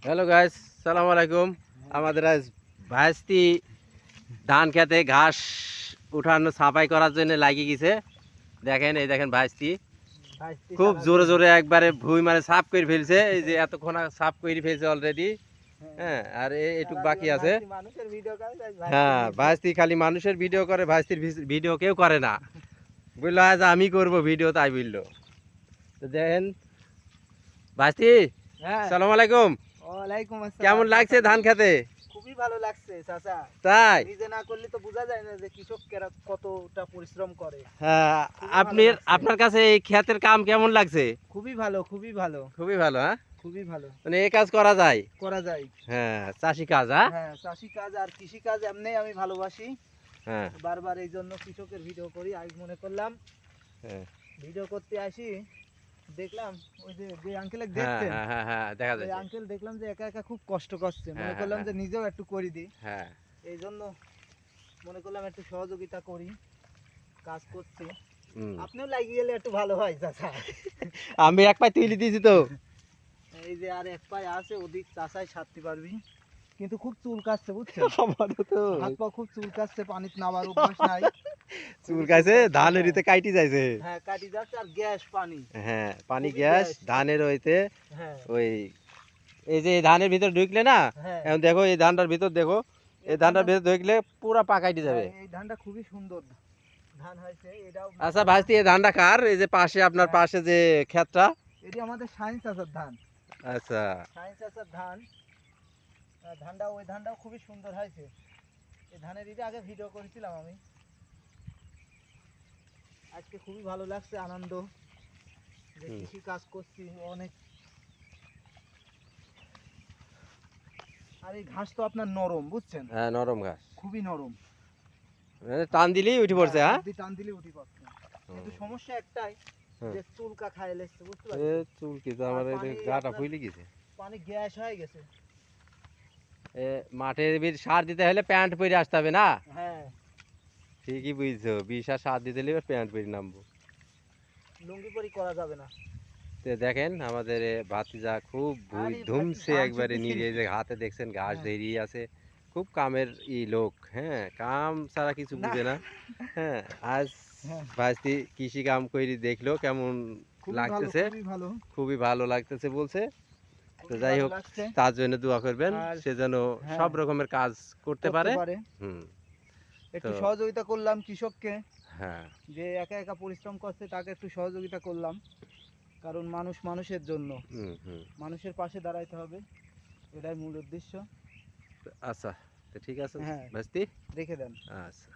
Hello guys, সালাম আলাইকুম। আমাদের আজ ভাইস্তি ধান খেতে ঘাস উঠানো সাফাই করার জন্য লাগিয়ে গেছে। দেখেন, এই দেখেন ভাইস্তি খুব জোরে জোরে একবারে ভুঁই মানে সাফ করে ফেলছে। এই যে এতক্ষণ সাফ করে ফেলছে অলরেডি। হ্যাঁ, আর এটুক বাকি আছে। হ্যাঁ, ভাইস্তি খালি মানুষের ভিডিও করে, ভাইস্তির ভিডিও কেউ করে না। বললো আজ আমি করব ভিডিও, তাই বললো। তো দেখেন ভাইস্তি, সালাম আলাইকুম। ওয়ালাইকুম আসসালাম। কেমন লাগছে ধান খেতে? খুবই ভালো লাগছে চাচা। তাই? নিজে না করলে তো বোঝা যায় না যে কৃষকেরা কতটা পরিশ্রম করে। হ্যাঁ, আপনার কাছে এই ক্ষেতের কাম কেমন লাগছে? খুবই ভালো, খুবই ভালো, খুবই ভালো। হ্যাঁ, খুবই ভালো। মানে এই কাজ করা যায়। করা যায়। হ্যাঁ, চাষি কাজ। হ্যাঁ, হ্যাঁ, চাষি কাজ আর কৃষি কাজ এমনি আমি ভালোবাসি। হ্যাঁ, বারবার এই জন্য কৃষকের ভিডিও করি। আজ মনে করলাম হ্যাঁ, ভিডিও করতে আসি, দেখলাম ওই যে আঙ্কেল হ্যাঁ, দেখছেন, হ্যাঁ, হ্যাঁ, হ্যাঁ, দেখা ওই যাচ্ছে। আঙ্কেল দেখলাম যে একা একা খুব কষ্ট করছে। হ্যাঁ, মনে হ্যাঁ, করলাম হ্যাঁ, যে নিজেও একটু করে দিই। হ্যাঁ, এই জন্য মনে করলাম একটু সহযোগিতা করি, কাজ করছি। হুম। আপনিও লাগিয়ে গেলে একটু ভালো হয় চাচা। আমি এক পায়ে তুলে দিয়েছি তো। এই যে আর এক পায়ে আছে, ওদিক চাচাই সারতে পারবি, কিন্তু খুব চুল কাটছে বুঝছেন। আমারও তো হাত পা খুব চুল কাটছে, পানিতে নামার অভ্যাস নাই। চুল কাছে ধানের ইতে কাটি যাইছে। হ্যাঁ, কাটি যাচ্ছে আর গ্যাস পানি। হ্যাঁ, পানি খুবই গ্যাস গ্যাস। ধানের হইতে হ্যাঁ, ওই এই যে এই ধানের ভিতর ঢুকলে না, হ্যাঁ। এখন দেখো এই ধানটার ভিতর দেখো, এই ধানটার ভিতর ঢুকলে পুরা পাকাইতে যাবে। এই ধানটা খুবই সুন্দর ধান হয়েছে। এটাও আচ্ছা ভাইস্তি, এই ধানটা কার? এই যে পাশে আপনার হ্যাঁ। পাশে যে ক্ষেতটা। এটি আমাদের সায়েন্স চাচার ধান। আচ্ছা, সায়েন্স চাচার ধান। ওই ধানটাও খুবই সুন্দর হয়েছে। এই ধানের এটা আগে ভিডিও করেছিলাম আমি। আজকে খুবই ভালো লাগছে, আনন্দ যে হুম। কৃষি কাজ করছি অনেক। আর এই ঘাস তো আপনার নরম বুঝছেন, হ্যাঁ, নরম ঘাস, খুবই নরম। মানে টান দিলেই উঠে পড়ছে। হ্যাঁ, হাত দিয়ে টান দিলে উঠি পাচ্ছে। কিন্তু সমস্যা একটাই, হুম। যে চুলকা খায় লেগছে বুঝতে এ পারছেন। চুল কি তো আর আমার পানি গাটা আপনার- ফুলে গেছে। পানি গ্যাস হয়ে গেছে। এ মাঠের সার দিতে হলে প্যান্ট পরে আসতে হবে না? হ্যাঁ, ঠিকই বুঝছো, বিষ আর সার দিতে হলে এবার প্যান্ট পরে নামবো। লুঙ্গি পরি করা যাবে না। তো দেখেন আমাদের ভাতিজা খুব ভুই আরে ধুমছে ধান একবারে, শুনতেছি। নিজে যে হাতে দেখছেন ঘাস হ্যাঁ। ধরিয়ে আছে। খুব কামের লোক। হ্যাঁ, কাম ছাড়া কিছু না। বুঝে না। হ্যাঁ, আজ হ্যাঁ, ভাইস্তি কৃষি কাম করে দেখলো কেমন খুবই ভালো, লাগতেছে। খুবই ভালো, খুবই ভালো লাগতেছে বলছে। তো খুবই যাই ভালো হোক, লাগছে। তার জন্য দোয়া করবেন, আর সে যেন হ্যাঁ, সব রকমের কাজ করতে করতে পারে। পারে। হুম। তো একটু সহযোগিতা করলাম কৃষককে, হ্যাঁ, যে একা একা পরিশ্রম করছে তাকে একটু সহযোগিতা করলাম। কারণ মানুষ মানুষের জন্য, হুম, হুম। মানুষের পাশে দাঁড়াইতে হবে, এটাই মূল উদ্দেশ্য। আচ্ছা, তো ঠিক আছে হ্যাঁ, ভাইস্তি। রেখে দেন। আচ্ছা।